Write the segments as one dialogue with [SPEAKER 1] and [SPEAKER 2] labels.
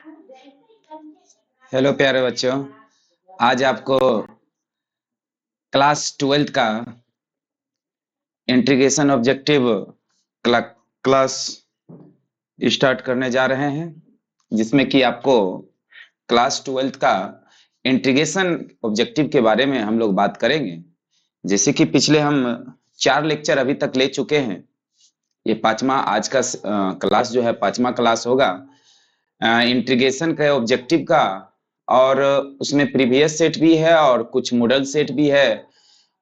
[SPEAKER 1] Hello प्यारे बच्चों, आज आपको क्लास 12th का इंटीग्रेशन ऑब्जेक्टिव क्लास स्टार्ट करने जा रहे हैं, जिसमें कि आपको क्लास 12th का इंटीग्रेशन ऑब्जेक्टिव के बारे में हम लोग बात करेंगे। जैसे कि पिछले हम 4 लेक्चर अभी तक ले चुके हैं। ये पांचवा आज का क्लास जो है पांचवा क्लास होगा इंटीग्रेशन के ऑब्जेक्टिव का, और उसमें प्रीवियस सेट भी है और कुछ मॉडल सेट भी है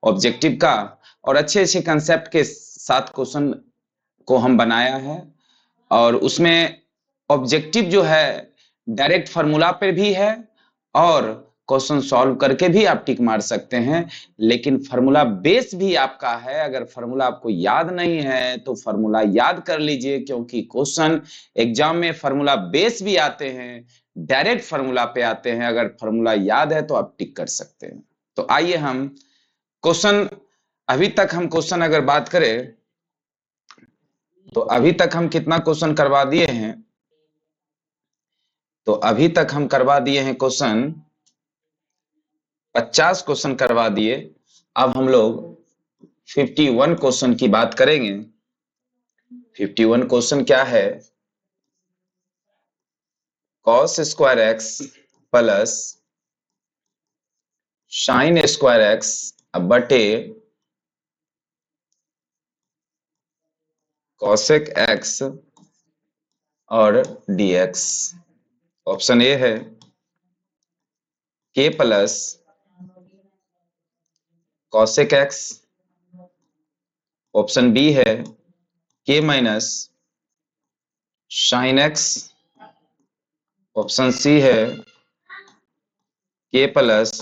[SPEAKER 1] ऑब्जेक्टिव का, और अच्छे अच्छे कंसेप्ट के साथ क्वेश्चन को हम बनाया है। और उसमें ऑब्जेक्टिव जो है डायरेक्ट फार्मूला पे भी है, और क्वेश्चन सॉल्व करके भी आप टिक मार सकते हैं। लेकिन फार्मूला बेस भी आपका है। अगर फार्मूला आपको याद नहीं है तो फार्मूला याद कर लीजिए, क्योंकि क्वेश्चन एग्जाम में फार्मूला बेस भी आते हैं, डायरेक्ट फार्मूला पे आते हैं। अगर फार्मूला याद है तो आप टिक कर सकते हैं। तो आइए हम क्वेश्चन, अभी तक हम क्वेश्चन अगर बात करें तो अभी तक हम कितना क्वेश्चन करवा दिए हैं, तो अभी तक हम करवा दिए हैं क्वेश्चन 50 क्वेश्चन करवा दिए। अब हम लोग 51 क्वेश्चन की बात करेंगे। 51 क्वेश्चन क्या है? cos square x plus sine square x बटे cosec एक्स और dx। ऑप्शन ए है k plus cosec x, option B है k minus sine x, option C है k plus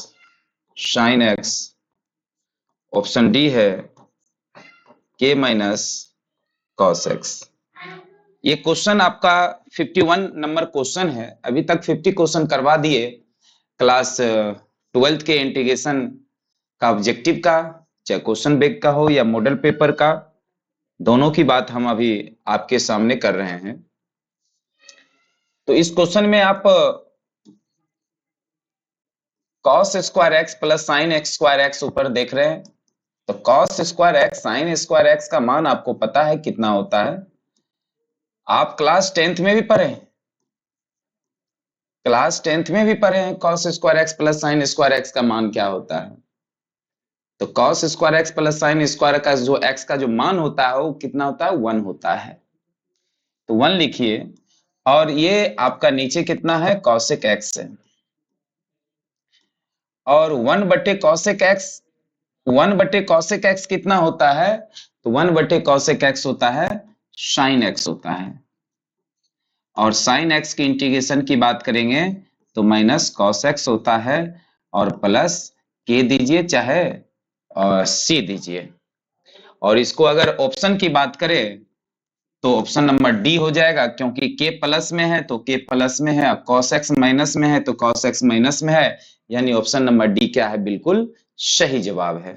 [SPEAKER 1] sine x, option D है k minus cos x. ये question आपका 51 number question है। अभी तक 50 क्वेश्चन करवा दिए क्लास 12th के इंटीग्रेशन का ऑब्जेक्टिव का, चाहे क्वेश्चन बैंक का हो या मॉडल पेपर का, दोनों की बात हम अभी आपके सामने कर रहे हैं। तो इस क्वेश्चन में आप cos square x plus sine x square x ऊपर देख रहे हैं। तो cos square x sign square x का मान आपको पता है कितना होता है? आप क्लास 10th में भी पढ़े हैं, क्लास 10th में भी पढ़े हैं cos square x plus sine square x का मान क्या होता है। तो cos square x plus sine square का जो x का जो मान होता है वो कितना होता है? 1 होता है। तो 1 लिखिए, और ये आपका नीचे कितना है? cosec x है। और 1 बटे cosec x, 1 बटे cosec x कितना होता है? तो 1 बटे cosec x होता है sin x होता है। और sin x की इंटीग्रेशन की बात करेंगे तो माइनस cos x होता है, और प्लस k दीजिए चाहे c दीजिए। और इसको अगर ऑप्शन की बात करें तो ऑप्शन नंबर डी हो जाएगा, क्योंकि k प्लस में है तो k प्लस में है, cos x माइनस में है तो cos x माइनस में है। यानी ऑप्शन नंबर डी क्या है? बिल्कुल सही जवाब है।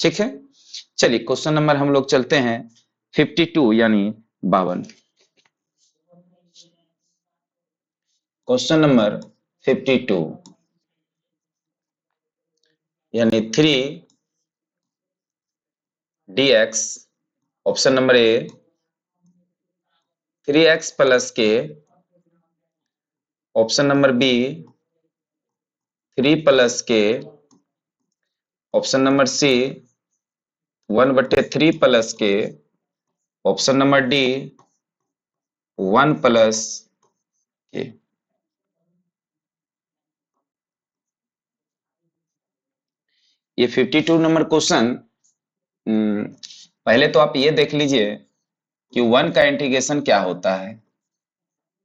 [SPEAKER 1] ठीक है, चलिए क्वेश्चन नंबर हम लोग चलते हैं 52 यानी 52। क्वेश्चन नंबर 52 यानी 3dx। ऑप्शन नंबर ए 3x plus k, option number B 3 plus k, option number सी 1 बटे 3 plus k, option number D 1 plus के। ये 52 नंबर क्वेश्चन, पहले तो आप ये देख लीजिए कि 1 का इंटीग्रेशन क्या होता है।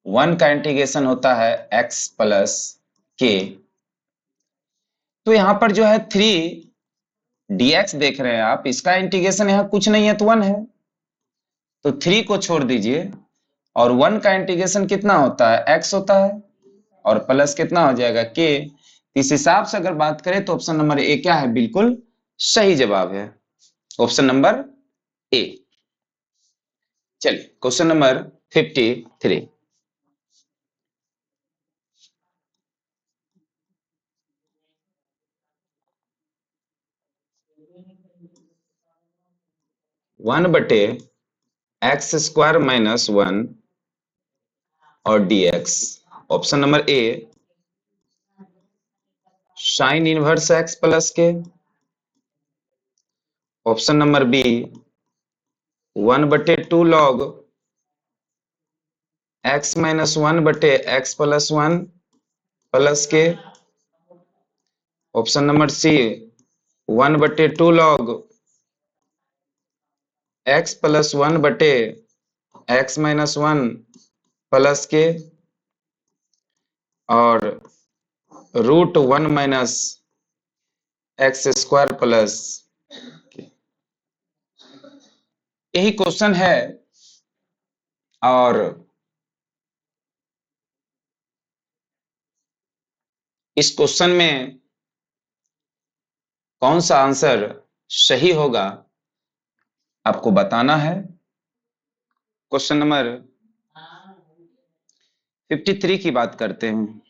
[SPEAKER 1] 1 का इंटीग्रेशन होता है x प्लस के। तो यहां पर जो है 3dx देख रहे हैं आप, इसका इंटीग्रेशन यहां कुछ नहीं है तो 1 है, तो 3 को छोड़ दीजिए। और 1 का इंटीग्रेशन कितना होता है? x होता है, और प्लस कितना हो जाएगा? k। इस हिसाब से अगर बात करें तो ऑप्शन नंबर ए क्या है? बिल्कुल सही जवाब है, ऑप्शन नंबर ए। चलिए क्वेश्चन नंबर 53। 1/x² माइनस 1 और dx। Option number A sine inverse x plus k. Option number B 1/2 log x minus 1/x plus 1 plus k. Option number C 1/2 log x plus 1/x minus 1 plus k और √1 minus x² plus. यही question है और इस question में कौन सा answer सही होगा आपको बताना है। क्वेश्चन नंबर 53 की बात करते हैं।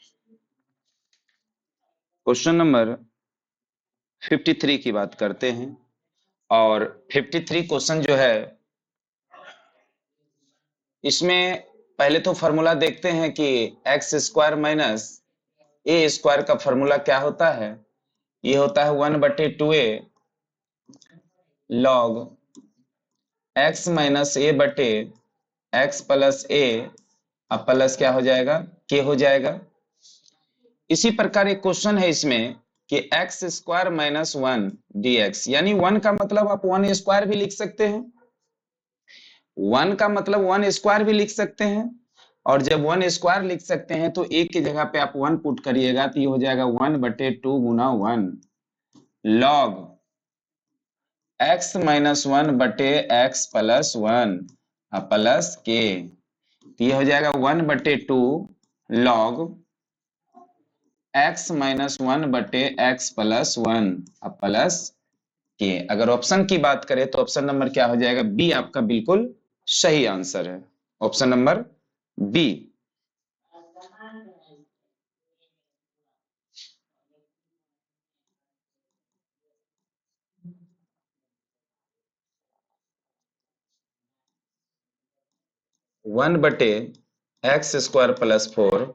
[SPEAKER 1] क्वेश्चन नंबर 53 की बात करते हैं और 53 क्वेश्चन जो है इसमें पहले तो फॉर्मूला देखते हैं कि x² माइनस a² का फॉर्मूला क्या होता है। ये होता है 1/2a log x minus a/x plus a अब प्लस क्या हो जाएगा k हो जाएगा। इसी प्रकार एक क्वेश्चन है इसमें कि x² माइनस 1 dx, यानी 1 का मतलब आप 1² भी लिख सकते हैं। 1 का मतलब 1² भी लिख सकते हैं और जब 1² लिख सकते हैं तो एक की जगह पे आप 1 पुट करिएगा तो ये हो जाएगा 1/2 गुना 1 log x minus 1/x plus 1 plus के। ये हो जाएगा 1/2 log x minus 1/x plus 1 plus के। अगर ऑप्शन की बात करें तो ऑप्शन नंबर क्या हो जाएगा, बी आपका बिल्कुल सही आंसर है। Option number B. वन बटे x² plus 4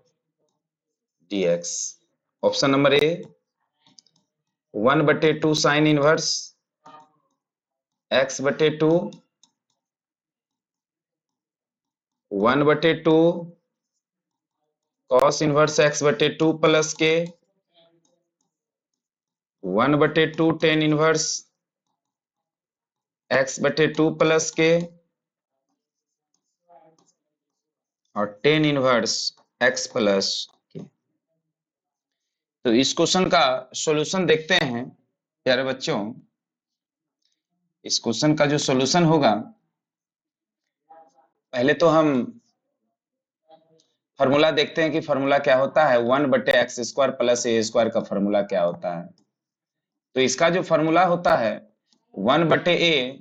[SPEAKER 1] dx। Option number ए 1/2 sine inverse x/2 1/2 cos inverse x/2 plus के 1/2 tan inverse x/2 plus k और tan इनवर्स x प्लस के। तो इस क्वेश्चन का सॉल्यूशन देखते हैं प्यारे बच्चों। इस क्वेश्चन का जो सॉल्यूशन होगा, पहले तो हम फॉर्मूला देखते हैं कि फॉर्मूला क्या होता है। 1/x² प्लस a² का फॉर्मूला क्या होता है। तो इसका जो फॉर्मूला होता है 1/a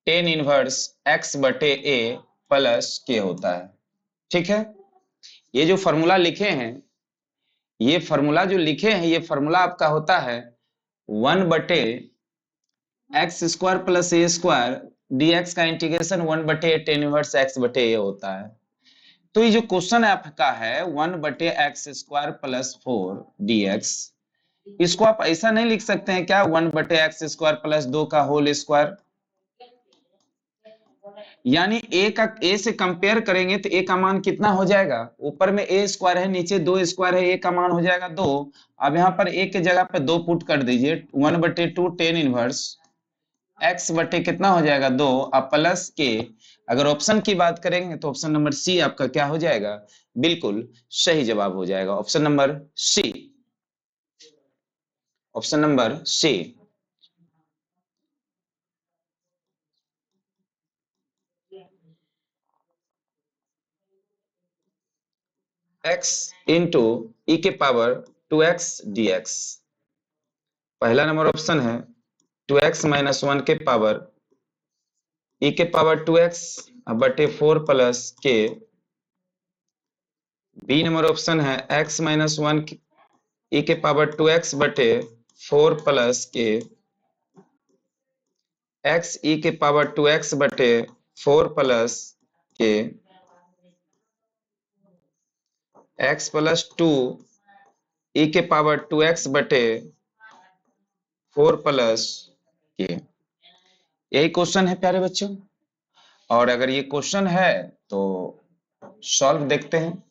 [SPEAKER 1] tan inverse x/a plus के होता है। ठीक है, ये जो फॉर्मूला लिखे हैं, ये फॉर्मूला जो लिखे हैं, ये फॉर्मूला आपका होता है 1/x² प्लस a² dx का integration 1/a tan inverse x/a होता है। तो ये जो क्वेश्चन आपका है 1/x² प्लस 4 dx, इसको आप ऐसा नहीं लिख सकते हैं क्या 1/x² प्लस 2 का होल स्क्वायर। यानी a से कंपेयर करेंगे तो a का मान कितना हो जाएगा, ऊपर में a² है, नीचे 2² है, a का मान हो जाएगा 2। अब यहाँ पर a के जगह पे 2 पुट कर दीजिए, 1/2 tan इनवर्स x बटे कितना हो जाएगा 2 अब प्लस के। अगर ऑप्शन की बात करेंगे तो ऑप्शन नंबर सी आपका क्या हो जाएगा, बिल्कुल सही जवाब हो जाएगा। Option number C. Option number C. x into e के पावर 2x dx। पहला नंबर ऑप्शन है 2x माइनस 1 के पावर ई के पावर 2x बटे 4 प्लस के। बी नंबर ऑप्शन है x माइनस 1 ई के पावर 2x बटे 4 प्लस के। एक्स ई के पावर 2x बटे 4 प्लस के x प्लस 2 ई के पावर 2x बटे 4 प्लस के। यही क्वेश्चन है प्यारे बच्चों। और अगर ये क्वेश्चन है तो सॉल्व देखते हैं।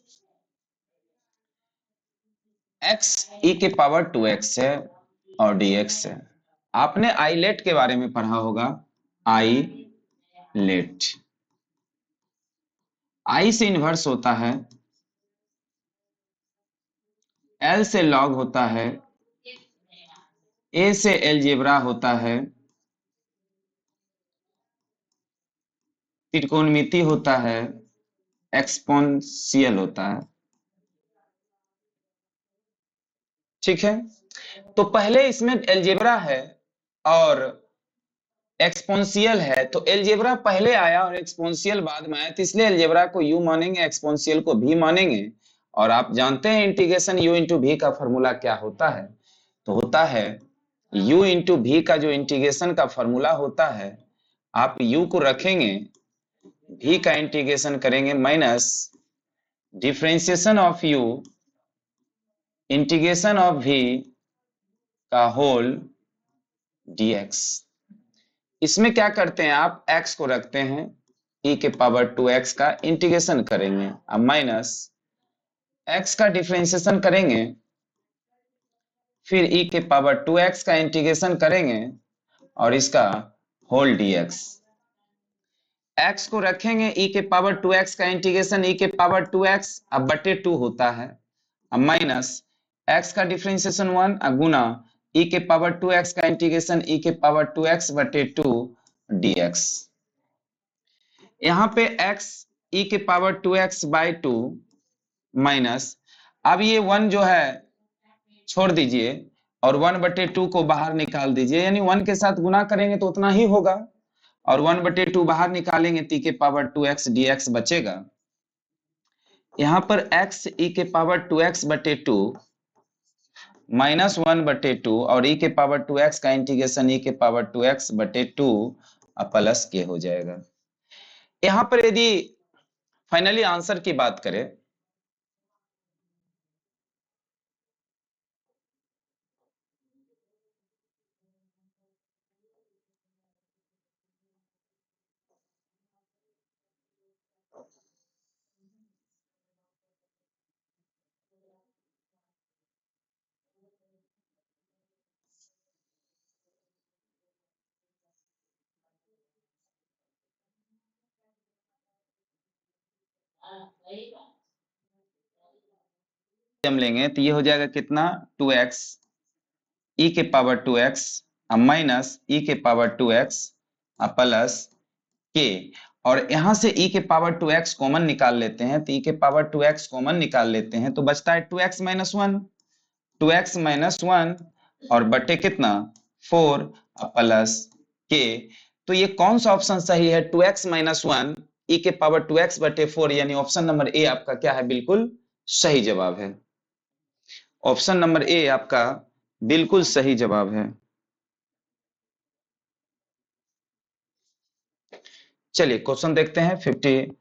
[SPEAKER 1] x e के पावर 2x है और dx है। आपने आईलेट के बारे में पढ़ा होगा। आईलेट, आई से इन्वर्स होता है, एल से लॉग होता है, ए से एलजेब्रा होता है, त्रिकोणमिति होता है, एक्सपोनेंशियल होता है। ठीक है, तो पहले इसमें एलजेब्रा है और एक्सपोनेंशियल है, तो एलजेब्रा पहले आया और एक्सपोनेंशियल बाद में आया, तो इसलिए एलजेब्रा को यू मानेंगे, एक्सपोनेंशियल को भी मानेंगे। और आप जानते हैं इंटीग्रेशन यू इंटू भी का फॉर्मूला क्या होता है? तो होता है u इंटू भी का जो इंटीग्रेशन का फॉर्मूला होता है, आप u को रखेंगे, v का इंटीग्रेशन करेंगे minus differentiation of u integration of v का होल dx। इसमें क्या करते हैं, आप x को रखते हैं, e के पावर 2x का इंटीग्रेशन करेंगे, अब माइनस x का डिफरेंशिएशन करेंगे, फिर e के पावर 2x का इंटीग्रेशन करेंगे और इसका होल dx। x को रखेंगे, e के पावर 2x का इंटीग्रेशन, e के पावर 2x अब बटे 2 होता है, अब माइनस x का डिफरेंशिएशन 1 गुना e के पावर 2x का इंटीग्रेशन, e के पावर 2x बटे 2 dx। यहाँ पे x e के पावर 2x बाई 2 माइनस, अब ये 1 जो है छोड़ दीजिए और 1 बटे 2 को बाहर निकाल दीजिए, यानी 1 के साथ गुना करेंगे तो उतना ही होगा, और 1 बटे 2 बाहर निकालेंगे तो e के पावर 2x dx बचेगा। यहाँ पर x e के पावर 2x बटे 2 माइनस 1 बटे 2 और e के पावर 2x का इंटीग्रेशन e के पावर 2x बटे 2 प्लस के हो जाएगा। यहाँ पर यदि फाइनली आंसर की बात करें, हम लेंगे तो ये हो जाएगा कितना, 2x e के पावर 2x माइनस e के पावर 2x प्लस के, और यहां से e के पावर 2x कॉमन निकाल लेते हैं, तो e के पावर 2x कॉमन निकाल लेते हैं तो बचता है 2x माइनस 1, 2x माइनस 1 और बटे कितना 4 प्लस के। तो ये कौन सा ऑप्शन सही है, 2x माइनस 1 e के पावर 2x बटे 4, यानी ऑप्शन नंबर ए आपका क्या है, बिल्कुल सही जवाब है। ऑप्शन नंबर ए आपका बिल्कुल सही जवाब है। चलिए क्वेश्चन देखते हैं 56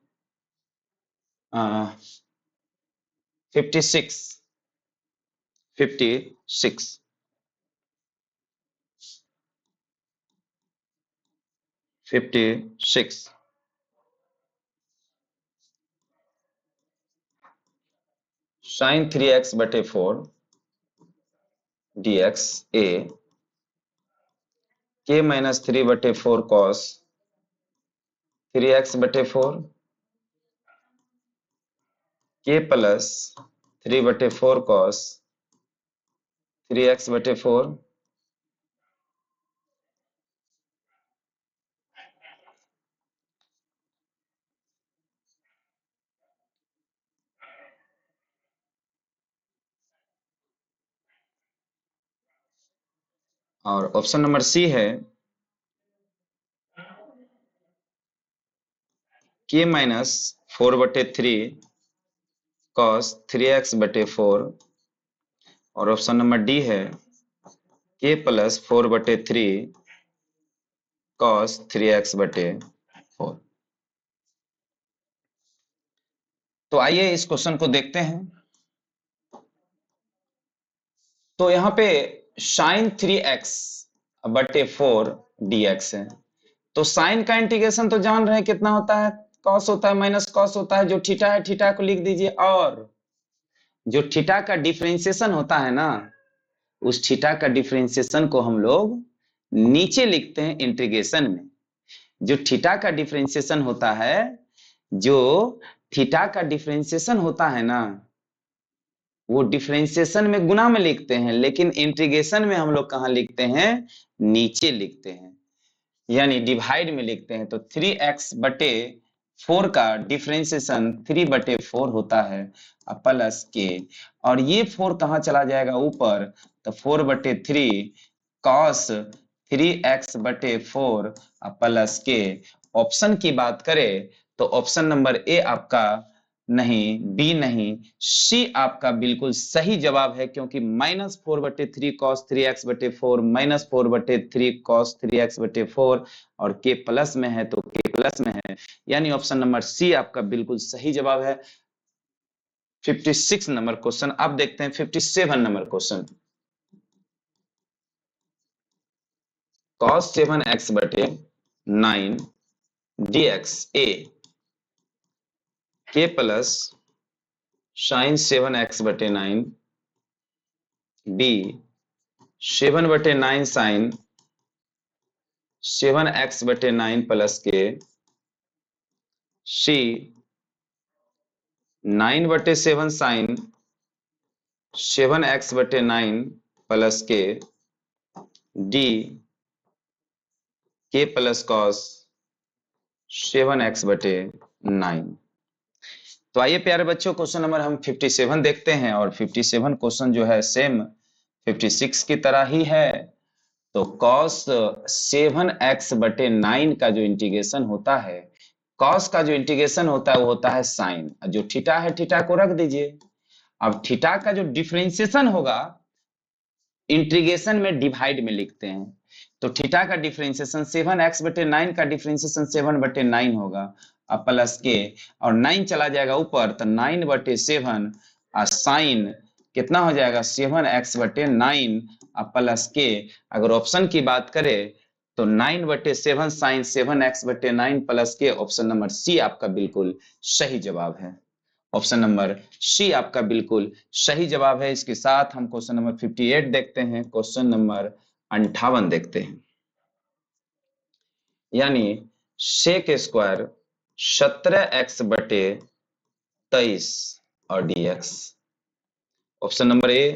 [SPEAKER 1] 56 56 साइन 3x बटे 4 dx ए के माइनस 3 बटे 4 कॉस 3x बटे 4 के प्लस 3 बटे 4 कॉस 3x बटे 4 और ऑप्शन नंबर सी है के माइनस 4 बटे 3 कॉस 3x बटे 4, और ऑप्शन नंबर डी है के प्लस 4 बटे 3 cos 3x बटे 4। तो आइए इस क्वेश्चन को देखते हैं। तो यहाँ पे sin 3x बटे 4 dx है। तो साइन का इंटीग्रेशन तो जान रहे हैं कितना होता है, कॉस होता है माइनस कॉस होता है, जो थीटा है थीटा को लिख दीजिए, और जो थीटा का डिफरेंशिएशन होता है ना, उस थीटा का डिफरेंशिएशन को हम लोग नीचे लिखते हैं इंटीग्रेशन में। जो थीटा का डिफरेंशिएशन होता है, जो थीटा का डिफरेंशिएशन होता है ना, वो डिफरेंशिएशन में गुना में लिखते हैं, लेकिन इंटीग्रेशन में हम लोग कहाँ लिखते हैं, नीचे लिखते हैं, यानी डिवाइड में लिखते हैं। तो 3x बटे 4 का डिफरेंशिएशन 3 बटे 4 होता है प्लस के, और ये 4 कहाँ चला जाएगा ऊपर, तो 4 बटे 3 कॉस 3x बटे 4 प्लस के। ऑप्शन की बात करें तो ऑप्शन नंबर ए आपका नहीं, बी नहीं, सी आपका बिल्कुल सही जवाब है, क्योंकि -4 बटे 3 कॉस 3x बटे 4 -4 बटे 3 कॉस 3x बटे 4 और के प्लस में है तो के प्लस में है, यानी ऑप्शन नंबर सी आपका बिल्कुल सही जवाब है। 56 नंबर क्वेश्चन अब देखते हैं। 57 नंबर क्वेश्चन, cos 7x बटे 9 dx a के प्लस sin 7x बटे 9 b 7 बटे 9 sin 7x बटे 9 प्लस के सी 9 बटे 7 sin 7x बटे 9 प्लस के डी के प्लस कॉस 7x बटे 9। तो आइए प्यारे बच्चों क्वेश्चन नंबर हम 57 देखते हैं, और 57 क्वेश्चन जो है सेम 56 की तरह ही है। तो cos 7x बटे 9 का जो इंटीग्रेशन होता है, cos का जो इंटीग्रेशन होता है वो होता है साइन, जो थीटा है थीटा को रख दीजिए। अब थीटा का जो डिफरेंशिएशन होगा इंटीग्रेशन में डिवाइड में लिखते हैं, तो थीटा का डिफरेंशिएशन 7x बटे 9 का डिफरेंशिएशन 7 बटे 9 होगा अब प्लस के, और 9 चला जाएगा ऊपर तो 9 बटे 7 और साइन कितना हो जाएगा 7x बटे 9 अब प्लस के। अगर ऑप्शन की बात करें तो 9 बटे 7 साइन 7x बटे 9 प्लस के, ऑप्शन नंबर सी आपका बिल्कुल सही जवाब है। ऑप्शन नंबर सी आपका बिल्कुल सही जवाब है। इसके साथ हम क्वेश्चन नंबर 58 देखते हैं। क्वेश्चन नंबर 58 देखते हैं, यानी सेक स्क्वायर 17x बटे 23 और dx। ऑप्शन नंबर ए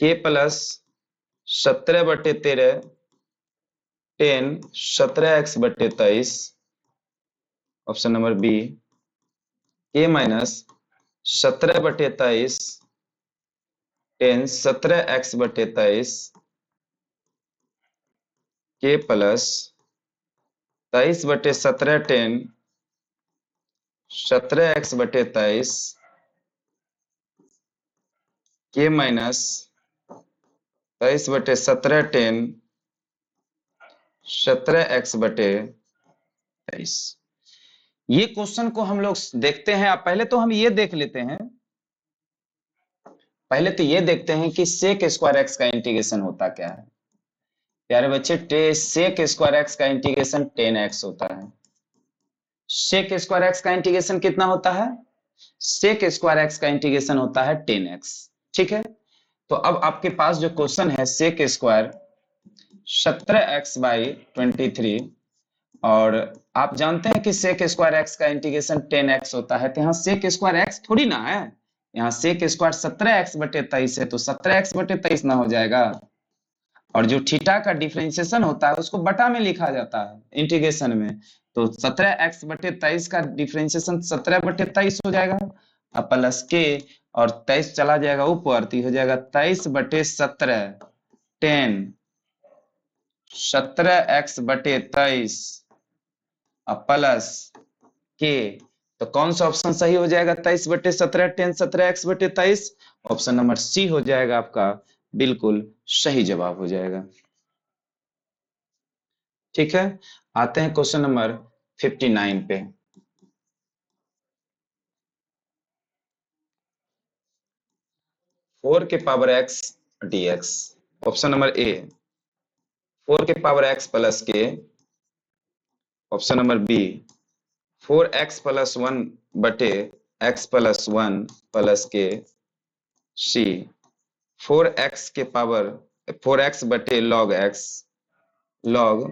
[SPEAKER 1] के प्लस 17 बटे 13 10 17x बटे 23। ऑप्शन नंबर बी के माइनस 17 बटे 23 10 17x बटे 23 के प्लस 23 बटे 17 10 17x बटे 23 के माइनस 23 बटे 17 10 17x बटे 23। ये क्वेश्चन को हम लोग देखते हैं। अब पहले तो हम ये देख लेते हैं, पहले तो ये देखते हैं कि सेक स्क्वायर एक्स का इंटीग्रेशन होता क्या है। प्यारे बच्चे, सेक स्क्वायर एक्स का इंटीग्रेशन 10x होता है। सेक स्क्वायर एक्स का इंटीग्रेशन कितना होता है, सेक स्क्वायर एक्स का इंटीग्रेशन होता है 10x। ठीक है, तो अब आपके पास जो क्वेश्चन है सेक स्क्वायर 17x बाई 23, और आप जानते हैं कि सेक स्क्वायर एक्स का इंटीग्रेशन 10x होता है, तो यहाँ सेक स्क्वायर एक्स थोड़ी ना है, यहाँ सेक स्क्वायर 17x बटे 23 है, तो 17x बटे 23 ना हो जाएगा, और जो थीटा का डिफरेंशिएशन होता है उसको बटा में लिखा जाता है इंटीग्रेशन में, तो 17x बटे 23 का डिफरेंशिएशन 17 बटे 23 हो जाएगा अब प्लस के, और 23 चला जाएगा ऊपर तो हो जाएगा 23 बटे 17 10 17x बटे 23 अब प्लस के। तो कौन सा ऑप्शन सही हो जाएगा, 23 बटे 17 10 17x बटे 23, ऑप्शन नंबर सी हो जाएगा आपका बिल्कुल सही जवाब हो जाएगा। ठीक है, आते हैं क्वेश्चन नंबर 59 पे। 4 के power x dx। Option number A 4 के power x plus k. Option number B 4x plus 1 बटे x प्लस 1 प्लस के। सी 4x के पावर 4x बटे log x log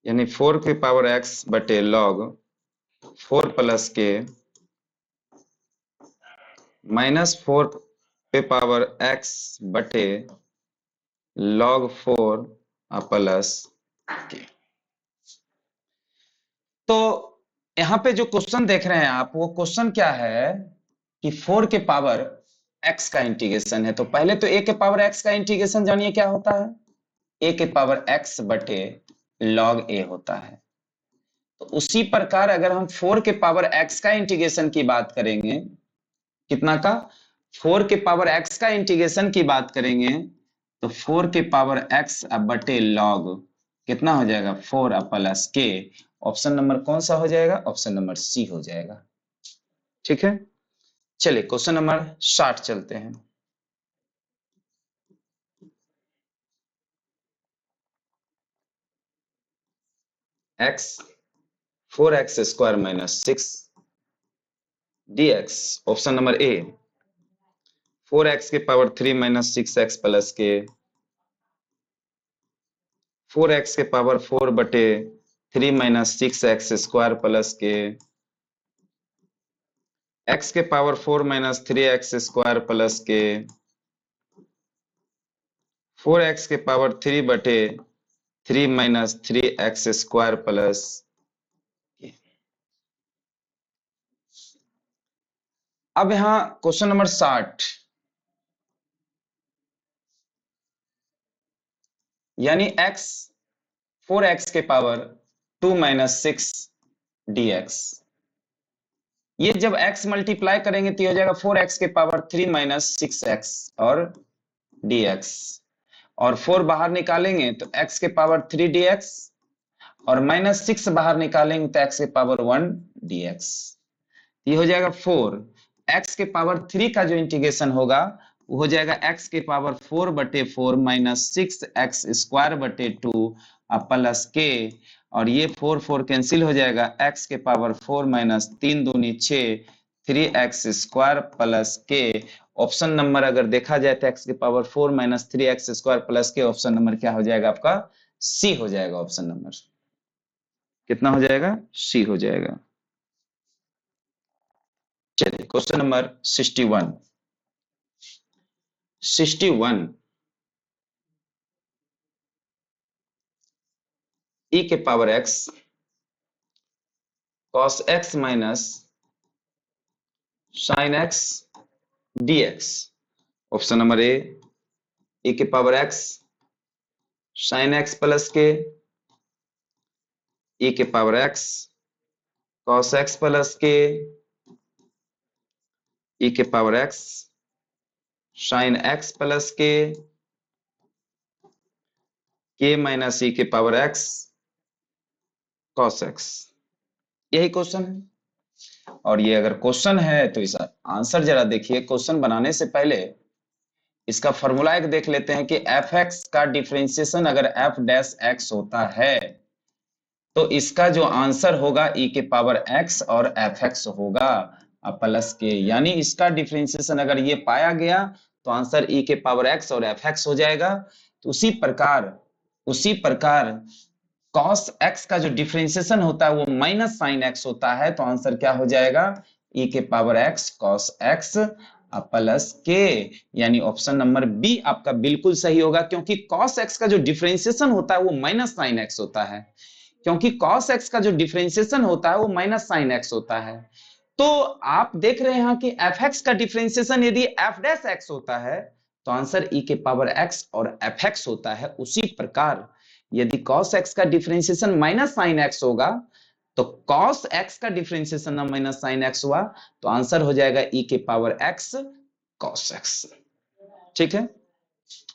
[SPEAKER 1] यानी 4 के पावर x बटे log 4 प्लस के माइनस 4 पे पावर x बटे log 4 प्लस के। तो यहाँ पे जो क्वेश्चन देख रहे हैं आप, वो क्वेश्चन क्या है कि 4 के पावर x का इंटीग्रेशन है। तो पहले तो a के पावर x का इंटीग्रेशन जानिए क्या होता है। a के पावर x बटे log a होता है। तो उसी प्रकार अगर हम 4 के पावर x का इंटीग्रेशन की बात करेंगे, कितना का 4 के पावर x का इंटीग्रेशन की बात करेंगे, तो 4 के पावर x बटे log कितना हो जाएगा 4 प्लस के। ऑप्शन नंबर कौन सा हो जाएगा, ऑप्शन नंबर सी हो जाएगा। ठीक है, चलिए क्वेश्चन नंबर 60 चलते हैं। x 4x square minus 6 dx। Option number ए 4x के पावर 3 माइनस 6x प्लस के 4x के पावर 4 बटे 3 माइनस 6x स्क्वायर प्लस के x के power 4 minus 3x square plus के 4x के पावर 3 बटे 3 माइनस 3x स्क्वायर प्लस के। अब यहां क्वेश्चन नंबर 60 यानी x 4x के पावर 2 माइनस 6 dx। ये जब x मल्टीप्लाई करेंगे तो ये हो जाएगा 4x के पावर 3 माइनस 6x और dx। और 4 बाहर निकालेंगे तो x के पावर 3 dx और माइनस 6 बाहर निकालेंगे तो x के पावर 1 dx। ये हो जाएगा 4। x के पावर 3 का जो इंटीग्रेशन होगा वो हो जाएगा x के पावर 4 बटे 4 माइनस 6x स्क्वायर बटे 2 प्लस के। और ये 4 4 कैंसिल हो जाएगा, x के पावर 4 माइनस 3 दूनी 6 3x square plus k. Option number अगर देखा जाए तो x के power 4 minus 3x square plus k, option number क्या हो जाएगा आपका, सी हो जाएगा। ऑप्शन नंबर कितना हो जाएगा, सी हो जाएगा। चलिए क्वेश्चन नंबर 61। 61 e के power x cos x minus sin x dx। Option number ए e के power x sin x plus के e के power x cos x plus के e के power x sin x plus के k minus e के power x cos x। यही question है। और ये अगर क्वेश्चन है तो इस आंसर जरा देखिए। क्वेश्चन बनाने से पहले इसका फॉर्मूला एक देख लेते हैं कि एफ एक्स का डिफरेंशिएशन अगर एफ डैश एक्स होता है तो इसका जो आंसर होगा e के पावर x और एफ एक्स होगा प्लस के। यानी इसका डिफरेंशिएशन अगर ये पाया गया तो आंसर e के पावर x और एफ एक्स हो जाएगा। तो उसी प्रकार cos x का जो डिफरेंशिएशन होता है वो माइनस साइन x होता है। तो आंसर क्या हो जाएगा, e के power x cos x plus के। यानी ऑप्शन नंबर बी आपका बिल्कुल सही होगा, क्योंकि cos x का जो डिफरेंशिएशन होता है वो माइनस साइन x होता है। क्योंकि cos x का जो डिफरेंशिएशन होता है वो माइनस साइन x होता है। तो आप देख रहे हैं कि एफ एक्स का डिफरेंशिएशन यदि एफ डैश एक्स होता है तो आंसर e के पावर x और एफ एक्स होता है। उसी प्रकार यदि cos x का डिफरेंशिएशन माइनस साइन x होगा तो cos x का डिफरेंशिएशन माइनस साइन x हुआ तो आंसर हो जाएगा e के पावर x cos x। ठीक है,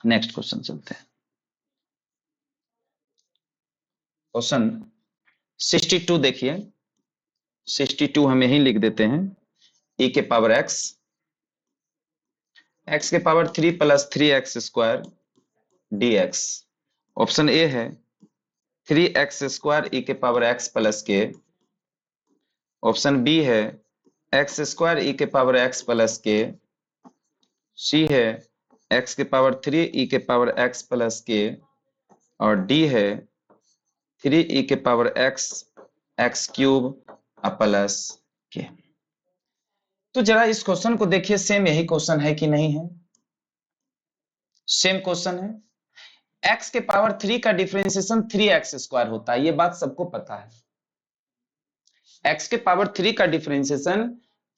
[SPEAKER 1] नेक्स्ट क्वेश्चन चलते हैं। क्वेश्चन 62 देखिए, 62 हम यही लिख देते हैं, e के पावर x, x के power 3 plus 3x square dx। Option A है 3x स्क्वायर e के power x plus k. Option B है x स्क्वायर e के पावर x प्लस के। सी है x के पावर 3 e के पावर x प्लस के। और डी है 3 e के power x x cube plus के। तो जरा इस क्वेश्चन को देखिए, सेम यही क्वेश्चन है कि नहीं है? सेम क्वेश्चन है। x के पावर 3 का डिफरेंशिएशन 3x स्क्वायर होता है, ये बात सबको पता है। x के पावर 3 का डिफरेंशिएशन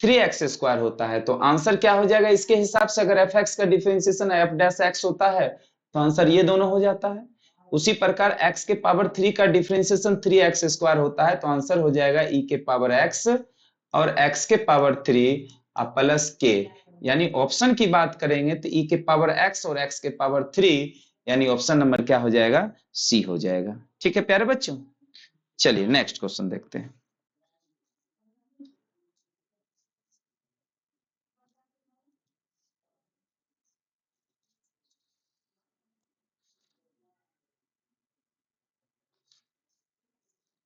[SPEAKER 1] 3x स्क्वायर होता है, तो आंसर क्या हो जाएगा इसके हिसाब से? अगर fx का डिफरेंशिएशन f डैश x होता है तो आंसर ये दोनों हो जाता है। उसी प्रकार x के पावर 3 का डिफरेंशिएशन 3x स्क्वायर होता है, तो आंसर हो जाएगा e के पावर x और x के पावर 3 प्लस के। यानी ऑप्शन की बात करेंगे तो e के पावर x और x के पावर 3, यानी ऑप्शन नंबर क्या हो जाएगा? सी हो जाएगा। ठीक है प्यारे बच्चों, चलिए नेक्स्ट क्वेश्चन देखते हैं।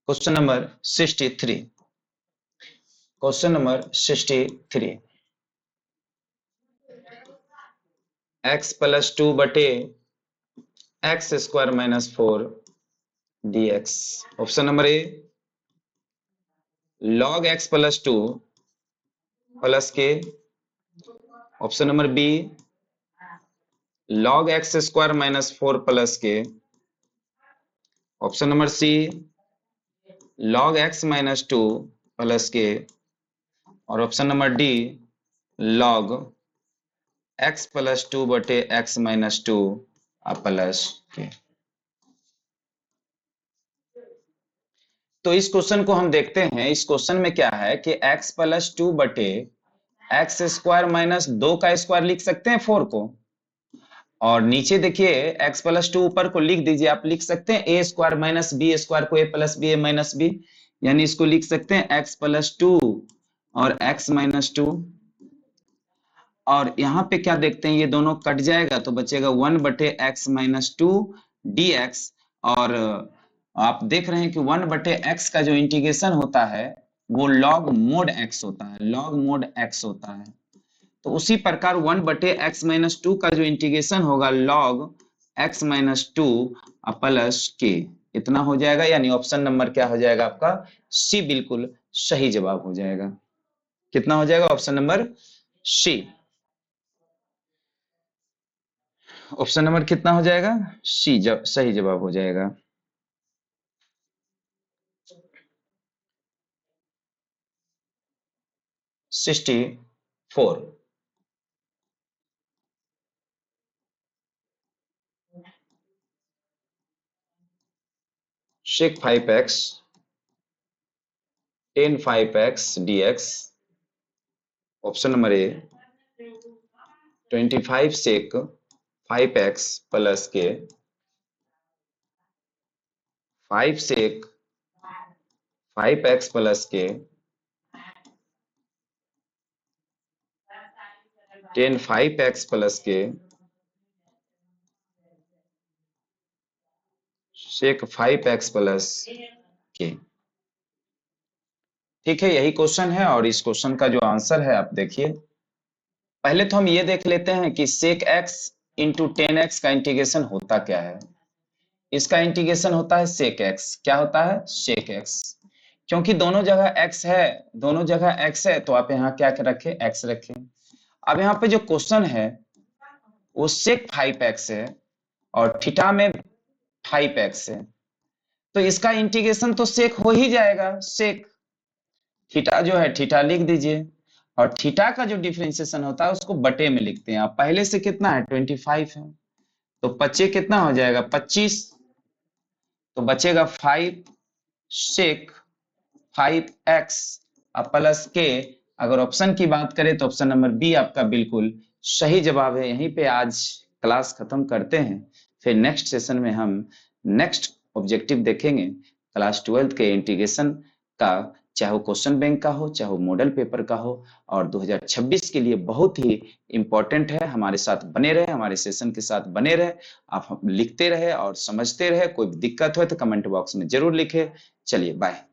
[SPEAKER 1] Question number 63। Question number 63, x plus 2 बटे x square minus 4 dx। Option number A log x plus 2 plus k. Option number B log x square minus 4 plus k. Option number C log x minus 2 plus k. और option number D log x plus 2 बटे x minus 2 plus के। तो इस question को हम देखते हैं। इस क्वेश्चन में क्या है कि x प्लस 2 बटे एक्स स्क्वायर माइनस 2 का स्क्वायर लिख सकते हैं 4 को, और नीचे देखिए x प्लस 2 ऊपर को लिख दीजिए। आप लिख सकते हैं A square minus B square को a plus B A minus B, यानी इसको लिख सकते हैं x प्लस 2 और x माइनस 2। और यहाँ पे क्या देखते हैं, ये दोनों कट जाएगा तो बचेगा 1 बटे एक्स माइनस 2 dx। और आप देख रहे हैं कि 1 बटे x का जो इंटीग्रेशन होता है वो log मोड x होता है, log मोड x होता है। तो उसी प्रकार 1 बटे एक्स माइनस 2 का जो इंटीग्रेशन होगा log x माइनस 2 प्लस के, इतना हो जाएगा। यानी ऑप्शन नंबर क्या हो जाएगा आपका? सी बिल्कुल सही जवाब हो जाएगा। कितना हो जाएगा? Option number C. Option number कितना हो जाएगा? सी सही जवाब हो जाएगा। Sixty four, sec 5x tan 5x dx। Option number A 25 sec 5x plus k 5 sec 5x plus के 10 5x प्लस के सेक 5x प्लस के। ठीक है, यही क्वेश्चन है और इस क्वेश्चन का जो आंसर है आप देखिए। पहले तो हम ये देख लेते हैं कि सेक x इंटू 10x का इंटीग्रेशन होता क्या है। इसका इंटीग्रेशन होता है सेक x। क्या होता है? सेक x। क्योंकि दोनों जगह x है, दोनों जगह x है, तो आप यहाँ क्या रखें? x रखें। अब यहाँ पे जो क्वेश्चन है वो सेक 5x है और थीटा में 5x है, तो इसका इंटीग्रेशन तो सेक हो ही जाएगा। सेक थीटा जो है थीटा लिख दीजिए, और थीटा का जो डिफरेंशिएशन होता है उसको बटे में लिखते हैं। आप पहले से कितना है? 25 है, तो 25 कितना हो जाएगा? 25। तो बचेगा 5 सेक 5x प्लस के। अगर ऑप्शन की बात करें तो ऑप्शन नंबर बी आपका बिल्कुल सही जवाब है। यहीं पे आज क्लास खत्म करते हैं। फिर नेक्स्ट सेशन में हम नेक्स्ट ऑब्जेक्टिव देखेंगे क्लास 12 के इंटीग्रेशन का, चाहे वो क्वेश्चन बैंक का हो, चाहे वो मॉडल पेपर का हो, और 2026 के लिए बहुत ही इंपॉर्टेंट है। हमारे साथ बने रहे, हमारे सेशन के साथ बने रहे, आप लिखते रहे और समझते रहे। कोई दिक्कत हो तो कमेंट बॉक्स में जरूर लिखे। चलिए बाय।